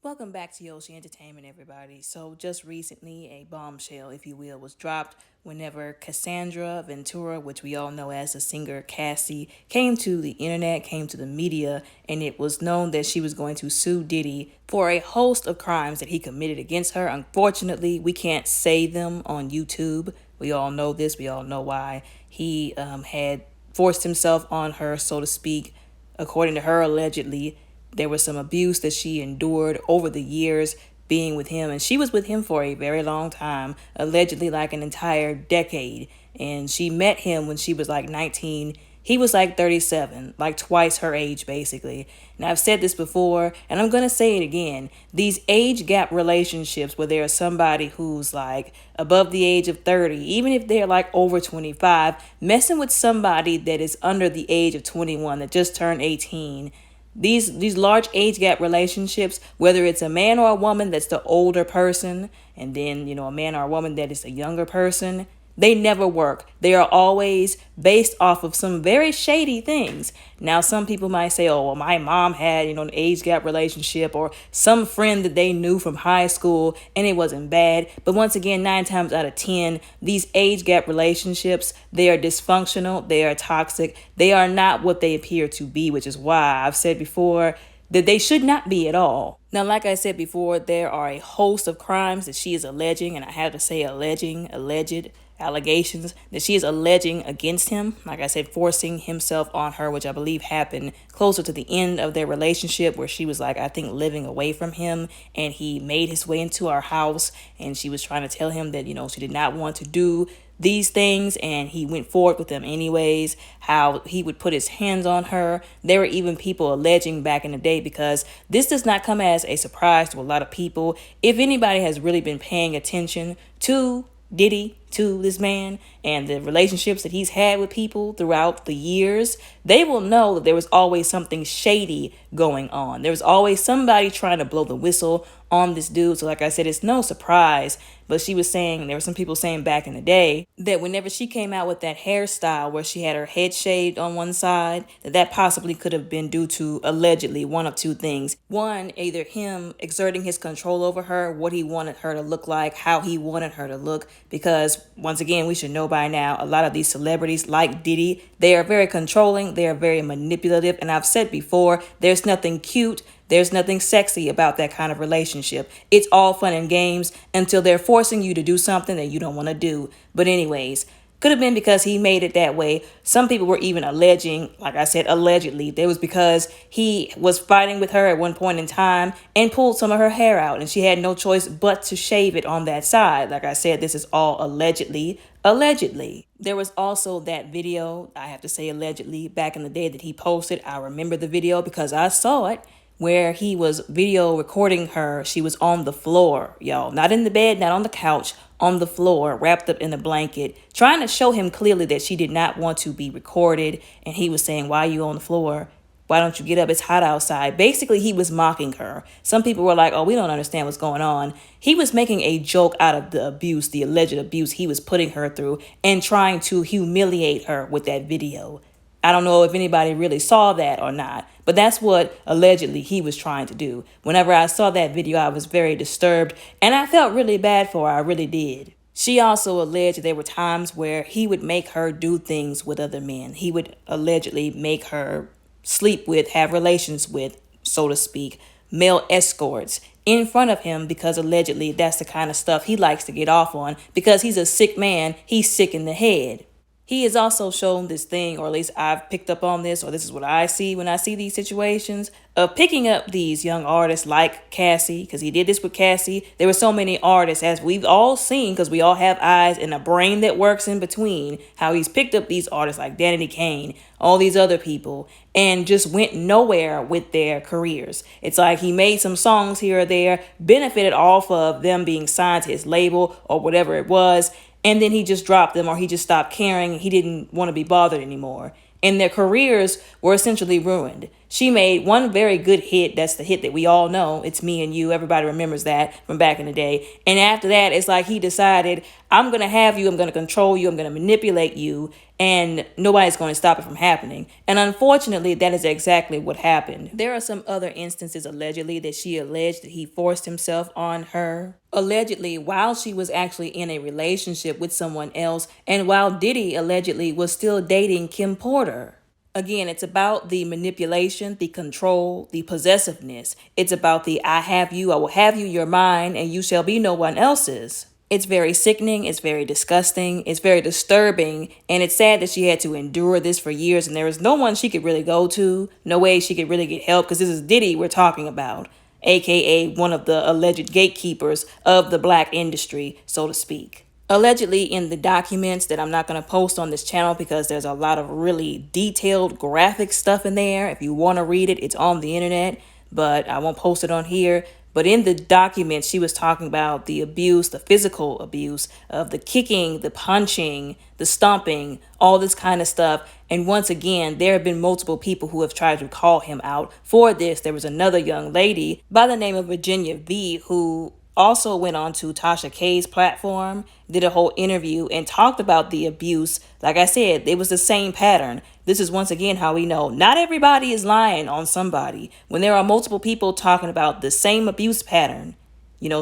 Welcome back to Yoshi Entertainment, everybody. So, just recently, a bombshell, if you will, was dropped whenever Cassandra Ventura, which we all know as the singer Cassie, came to the internet, came to the media, and it was known that she was going to sue Diddy for a host of crimes that he committed against her. Unfortunately, we can't say them on YouTube. We all know this, we all know why. He had forced himself on her, so to speak, according to her, allegedly. There was some abuse that she endured over the years being with him, and she was with him for a very long time, allegedly like an entire decade. And she met him when she was like 19. He was like 37, like twice her age, basically. And I've said this before, and I'm going to say it again. These age gap relationships where there's somebody who's like above the age of 30, even if they're like over 25, messing with somebody that is under the age of 21 that just turned 18, these large age gap relationships, whether it's a man or a woman that's the older person, and then a man or a woman that is a younger person, they never work. They are always based off of some very shady things. Now, some people might say, oh, well, my mom had, an age gap relationship, or some friend that they knew from high school and it wasn't bad. But once again, 9 times out of 10, these age gap relationships, they are dysfunctional. They are toxic. They are not what they appear to be, which is why I've said before that they should not be at all. Now, like I said before, there are a host of crimes that she is alleging, and I have to say alleged allegations that she is alleging against him. Like I said, forcing himself on her, which I believe happened closer to the end of their relationship, where she was like, I think, living away from him, and he made his way into our house, and she was trying to tell him that, she did not want to do these things, and he went forward with them anyways, how he would put his hands on her. There were even people alleging back in the day, because this does not come as a surprise to a lot of people. If anybody has really been paying attention to Diddy, to this man, and the relationships that he's had with people throughout the years, they will know that there was always something shady going on. There was always somebody trying to blow the whistle on this dude. So like I said, it's no surprise. But she was saying, there were some people saying back in the day that whenever she came out with that hairstyle where she had her head shaved on one side, that possibly could have been due to, allegedly, one of two things. One, either him exerting his control over her, what he wanted her to look like, how he wanted her to look, because once again, we should know by now, a lot of these celebrities like Diddy, they are very controlling, they are very manipulative, and I've said before, there's nothing cute, there's nothing sexy about that kind of relationship. It's all fun and games until they're forcing you to do something that you don't want to do. But anyways, could have been because he made it that way. Some people were even alleging, like I said, allegedly, it was because he was fighting with her at one point in time and pulled some of her hair out, and she had no choice but to shave it on that side. Like I said, this is all allegedly. Allegedly. There was also that video, I have to say allegedly, back in the day that he posted. I remember the video because I saw it, where he was video recording her. She was on the floor, y'all. Not in the bed, not on the couch, on the floor, wrapped up in a blanket, trying to show him clearly that she did not want to be recorded. And he was saying, why are you on the floor? Why don't you get up? It's hot outside. Basically, he was mocking her. Some people were like, oh, we don't understand what's going on. He was making a joke out of the abuse, the alleged abuse he was putting her through, and trying to humiliate her with that video. I don't know if anybody really saw that or not, but that's what allegedly he was trying to do. Whenever I saw that video, I was very disturbed, and I felt really bad for her. I really did. She also alleged there were times where he would make her do things with other men. He would allegedly make her sleep with, have relations with, so to speak, male escorts in front of him, because allegedly that's the kind of stuff he likes to get off on, because he's a sick man. He's sick in the head. He has also shown this thing, or at least I've picked up on this, or this is what I see when I see these situations, of picking up these young artists like Cassie, because he did this with Cassie. There were so many artists, as we've all seen, because we all have eyes and a brain that works in between, how he's picked up these artists like Danny Kane, all these other people, and just went nowhere with their careers. It's like he made some songs here or there, benefited off of them being signed to his label or whatever it was, and then he just dropped them, or he just stopped caring. He didn't want to be bothered anymore. And their careers were essentially ruined. She made one very good hit. That's the hit that we all know. It's Me and You. Everybody remembers that from back in the day. And after that, it's like he decided, I'm going to have you. I'm going to control you. I'm going to manipulate you. And nobody's going to stop it from happening. And unfortunately, that is exactly what happened. There are some other instances allegedly that she alleged that he forced himself on her. Allegedly, while she was actually in a relationship with someone else, and while Diddy allegedly was still dating Kim Porter. Again, it's about the manipulation, the control, the possessiveness. It's about the I have you, I will have you, you're mine, and you shall be no one else's. It's very sickening, it's very disgusting, it's very disturbing, and it's sad that she had to endure this for years and there was no one she could really go to, no way she could really get help, because this is Diddy we're talking about, aka one of the alleged gatekeepers of the black industry, so to speak. Allegedly, in the documents that I'm not going to post on this channel because there's a lot of really detailed graphic stuff in there. If you want to read it, it's on the internet, but I won't post it on here. But in the documents, she was talking about the abuse, the physical abuse of the kicking, the punching, the stomping, all this kind of stuff. And once again, there have been multiple people who have tried to call him out for this. There was another young lady by the name of Virginia V who also went on to Tasha K's platform, did a whole interview and talked about the abuse. Like I said, it was the same pattern. This is once again how we know not everybody is lying on somebody. When there are multiple people talking about the same abuse pattern,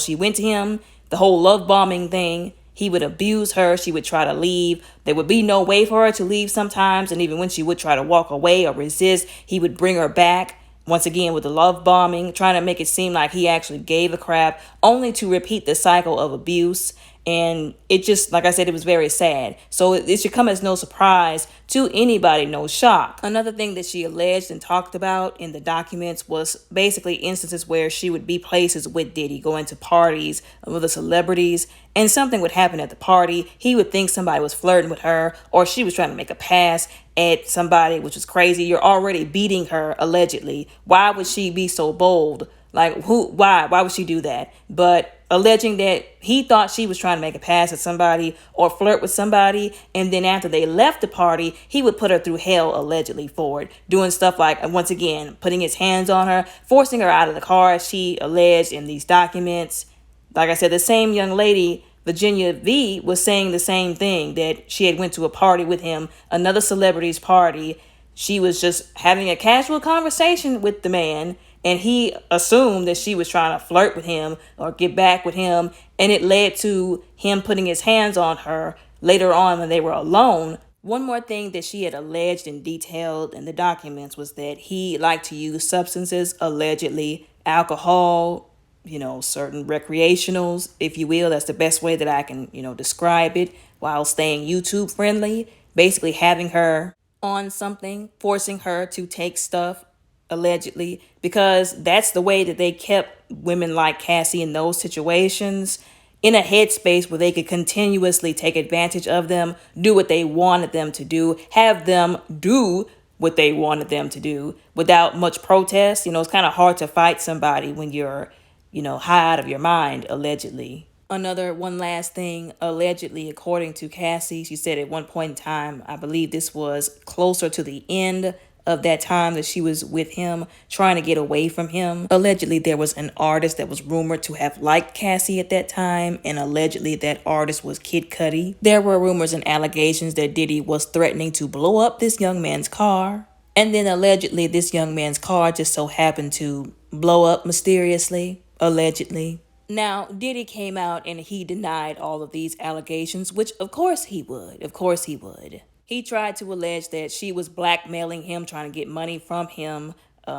she went to him, the whole love bombing thing. He would abuse her. She would try to leave. There would be no way for her to leave sometimes. And even when she would try to walk away or resist, he would bring her back. Once again, with the love bombing, trying to make it seem like he actually gave a crap, only to repeat the cycle of abuse. And it just, like I said, it was very sad. So it should come as no surprise to anybody, no shock. Another thing that she alleged and talked about in the documents was basically instances where she would be places with Diddy, going to parties with the celebrities, and something would happen at the party. He would think somebody was flirting with her, or she was trying to make a pass at somebody, which was crazy. You're already beating her, allegedly. Why would she be so bold? Like, why would she do that? But alleging that he thought she was trying to make a pass at somebody or flirt with somebody, and then after they left the party, he would put her through hell, allegedly, for it. Doing stuff like, once again, putting his hands on her, forcing her out of the car, as she alleged in these documents. Like I said, the same young lady, Virginia V, was saying the same thing, that she had went to a party with him, another celebrity's party. She was just having a casual conversation with the man, and he assumed that she was trying to flirt with him or get back with him. And it led to him putting his hands on her later on when they were alone. One more thing that she had alleged and detailed in the documents was that he liked to use substances, allegedly alcohol, certain recreationals, if you will. That's the best way that I can, describe it, while staying YouTube friendly. Basically having her on something, forcing her to take stuff, allegedly, because that's the way that they kept women like Cassie in those situations in a headspace where they could continuously take advantage of them, do what they wanted them to do, have them do what they wanted them to do without much protest. It's kind of hard to fight somebody when you're, high out of your mind, allegedly. One last thing, allegedly, according to Cassie, she said at one point in time, I believe this was closer to the end of that time that she was with him, trying to get away from him. Allegedly, there was an artist that was rumored to have liked Cassie at that time, and allegedly that artist was Kid Cudi. There were rumors and allegations that Diddy was threatening to blow up this young man's car. And then allegedly, this young man's car just so happened to blow up mysteriously, allegedly. Now, Diddy came out and he denied all of these allegations, which of course he would. Of course he would. He tried to allege that she was blackmailing him, trying to get money from him,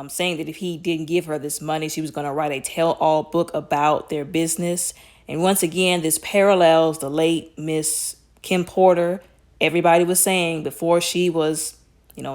saying that if he didn't give her this money, she was going to write a tell-all book about their business. And once again, this parallels the late Miss Kim Porter. Everybody was saying before she was,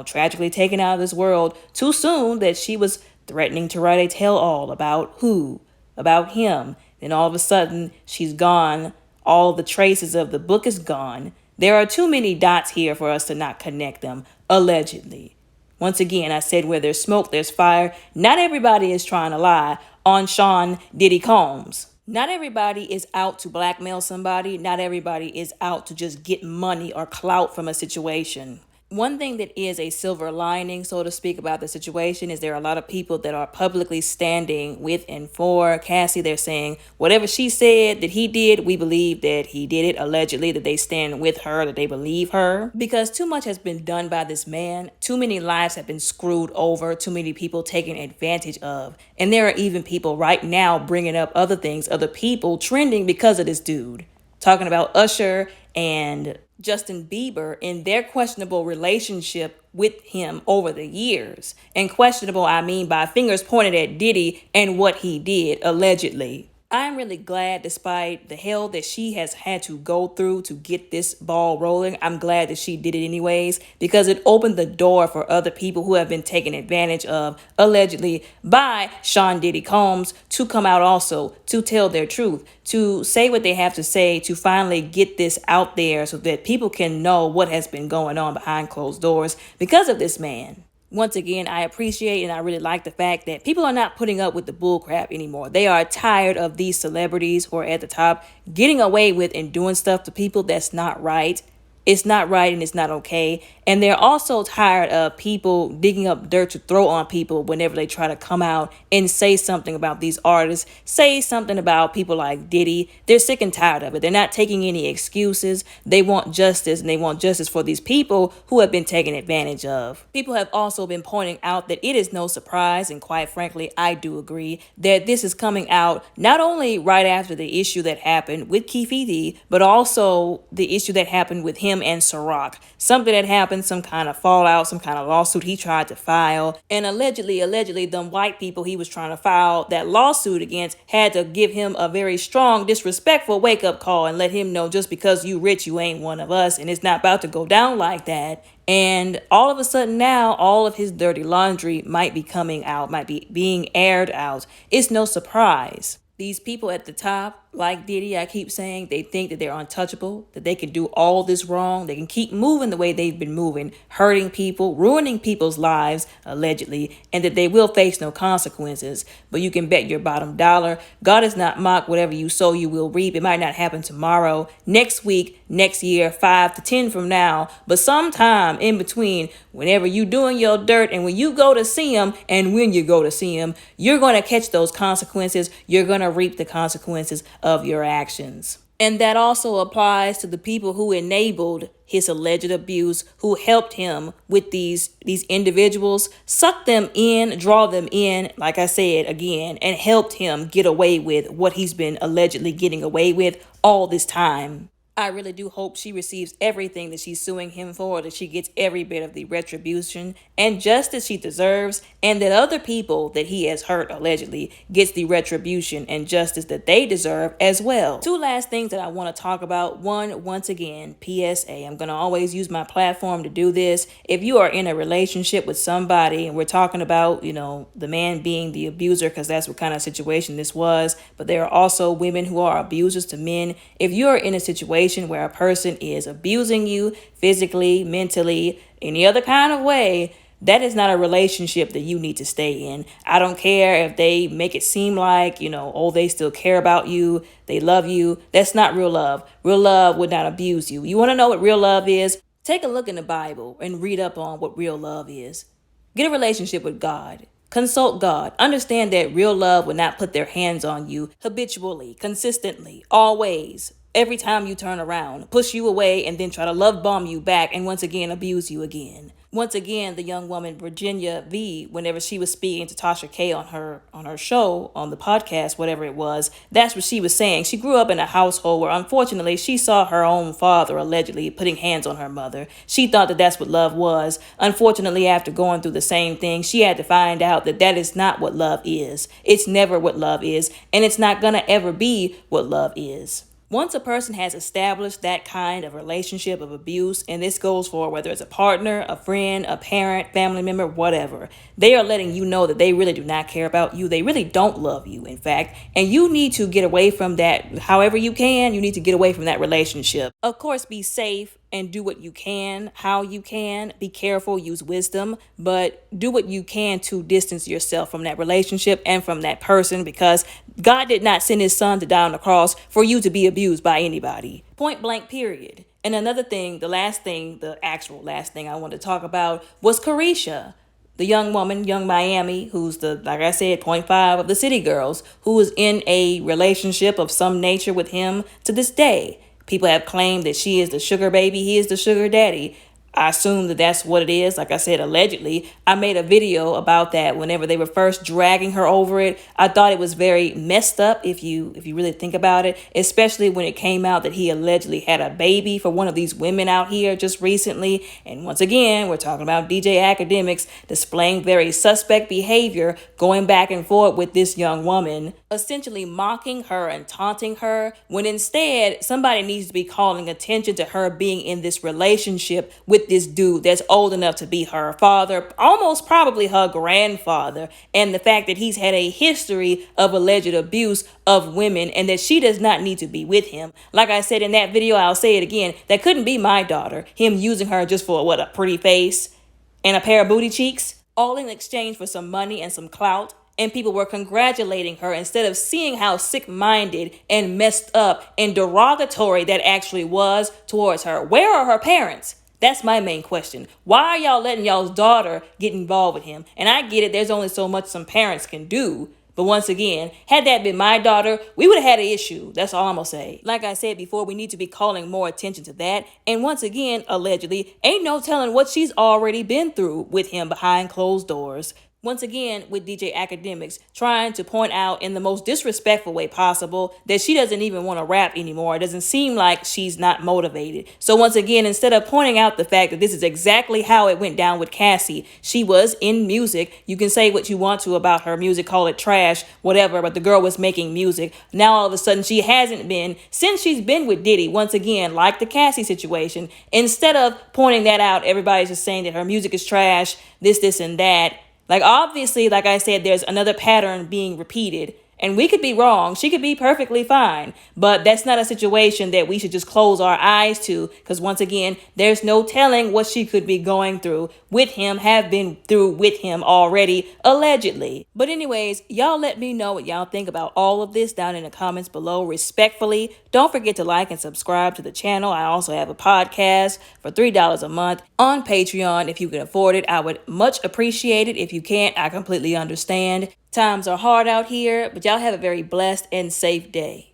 tragically taken out of this world too soon, that she was threatening to write a tell-all about who? About him. Then all of a sudden, she's gone. All the traces of the book is gone. There are too many dots here for us to not connect them, allegedly. Once again, I said where there's smoke, there's fire. Not everybody is trying to lie on Sean Diddy Combs. Not everybody is out to blackmail somebody. Not everybody is out to just get money or clout from a situation. One thing that is a silver lining, so to speak, about the situation is there are a lot of people that are publicly standing with and for Cassie. They're saying whatever she said that he did, we believe that he did it, allegedly, that they stand with her, that they believe her. Because too much has been done by this man. Too many lives have been screwed over. Too many people taken advantage of. And there are even people right now bringing up other things, other people trending because of this dude. Talking about Usher and Justin Bieber in their questionable relationship with him over the years. And questionable, I mean by fingers pointed at Diddy and what he did, allegedly. I'm really glad, despite the hell that she has had to go through to get this ball rolling, I'm glad that she did it anyways, because it opened the door for other people who have been taken advantage of, allegedly, by Sean Diddy Combs to come out also, to tell their truth, to say what they have to say, to finally get this out there so that people can know what has been going on behind closed doors because of this man. Once again, I appreciate and I really like the fact that people are not putting up with the bullcrap anymore. They are tired of these celebrities who are at the top getting away with and doing stuff to people that's not right. It's not right and it's not okay. And they're also tired of people digging up dirt to throw on people whenever they try to come out and say something about these artists, say something about people like Diddy. They're sick and tired of it. They're not taking any excuses. They want justice, and they want justice for these people who have been taken advantage of. People have also been pointing out that it is no surprise, and quite frankly, I do agree, that this is coming out not only right after the issue that happened with Keefe, but also the issue that happened with him and Ciroc. Something that happened, some kind of fallout, some kind of lawsuit he tried to file. And allegedly, them white people he was trying to file that lawsuit against had to give him a very strong, disrespectful wake-up call and let him know just because you rich, you ain't one of us, and it's not about to go down like that. And all of a sudden now, all of his dirty laundry might be coming out, might be being aired out. It's no surprise. These people at the top, like Diddy, I keep saying, they think that they're untouchable, that they can do all this wrong. They can keep moving the way they've been moving, hurting people, ruining people's lives, allegedly, and that they will face no consequences. But you can bet your bottom dollar, God is not mocked. Whatever you sow, you will reap. It might not happen tomorrow, next week, next year, 5 to 10 from now, but sometime in between, whenever you doing your dirt and when you go to see him, and when you go to see him, you're going to catch those consequences. You're going to reap the consequences of your actions. And that also applies to the people who enabled his alleged abuse, who helped him with these individuals, sucked them in, draw them in, like I said again, and helped him get away with what he's been allegedly getting away with all this time. I really do hope she receives everything that she's suing him for, that she gets every bit of the retribution and justice she deserves, and that other people that he has hurt allegedly gets the retribution and justice that they deserve as well. Two last things that I want to talk about. One, once again, PSA. I'm going to always use my platform to do this. If you are in a relationship with somebody, and we're talking about, the man being the abuser, because that's what kind of situation this was, but there are also women who are abusers to men. If you're in a situation where a person is abusing you physically, mentally, any other kind of way, that is not a relationship that you need to stay in. I don't care if they make it seem like, they still care about you, they love you. That's not real love. Real love would not abuse you. You want to know what real love is? Take a look in the Bible and read up on what real love is. Get a relationship with God. Consult God. Understand that real love would not put their hands on you habitually, consistently, always. Every time you turn around, push you away, and then try to love bomb you back, and once again abuse you again. Once again, the young woman Virginia V, whenever she was speaking to Tasha K on her show, on the podcast, whatever it was, that's what she was saying. She grew up in a household where, unfortunately, she saw her own father allegedly putting hands on her mother. She thought that that's what love was. Unfortunately, after going through the same thing, she had to find out that that is not what love is. It's never what love is, and it's not gonna ever be what love is. Once a person has established that kind of relationship of abuse, and this goes for whether it's a partner, a friend, a parent, family member, whatever, they are letting you know that they really do not care about you. They really don't love you, in fact, and you need to get away from that. However you can, you need to get away from that relationship. Of course, be safe and do what you can, how you can. Be careful, use wisdom, but do what you can to distance yourself from that relationship and from that person, because God did not send his son to die on the cross for you to be abused by anybody. Point blank, period. And another thing, the actual last thing I want to talk about was Carisha, the young woman, young Miami, who's like I said, point five of the City Girls, who is in a relationship of some nature with him to this day. People have claimed that she is the sugar baby, he is the sugar daddy. I assume that that's what it is. Like I said, allegedly. I made a video about that whenever they were first dragging her over it. I thought it was very messed up if you really think about it, especially when it came out that he allegedly had a baby for one of these women out here just recently. And once again, we're talking about DJ Academics displaying very suspect behavior, going back and forth with this young woman, essentially mocking her and taunting her, when instead somebody needs to be calling attention to her being in this relationship with this dude that's old enough to be her father, almost probably her grandfather, and the fact that he's had a history of alleged abuse of women and that she does not need to be with him. Like I said in that video, I'll say it again, that couldn't be my daughter, him using her just for a pretty face and a pair of booty cheeks, all in exchange for some money and some clout. And people were congratulating her instead of seeing how sick-minded and messed up and derogatory that actually was towards her. Where are her parents? That's my main question. Why are y'all letting y'all's daughter get involved with him? And I get it, there's only so much some parents can do. But once again, had that been my daughter, we would have had an issue. That's all I'm going to say. Like I said before, we need to be calling more attention to that. And once again, allegedly, ain't no telling what she's already been through with him behind closed doors. Once again, with DJ Academics, trying to point out in the most disrespectful way possible that she doesn't even want to rap anymore. It doesn't seem like she's not motivated. So once again, instead of pointing out the fact that this is exactly how it went down with Cassie, she was in music. You can say what you want to about her music, call it trash, whatever, but the girl was making music. Now all of a sudden she hasn't been, since she's been with Diddy, once again, like the Cassie situation. Instead of pointing that out, everybody's just saying that her music is trash, this, and that. Like, obviously, like I said, there's another pattern being repeated. And we could be wrong. She could be perfectly fine. But that's not a situation that we should just close our eyes to. Because once again, there's no telling what she could be going through with him, have been through with him already, allegedly. But anyways, y'all let me know what y'all think about all of this down in the comments below respectfully. Don't forget to like and subscribe to the channel. I also have a podcast for $3 a month on Patreon. If you can afford it, I would much appreciate it. If you can't, I completely understand. Times are hard out here, but y'all have a very blessed and safe day.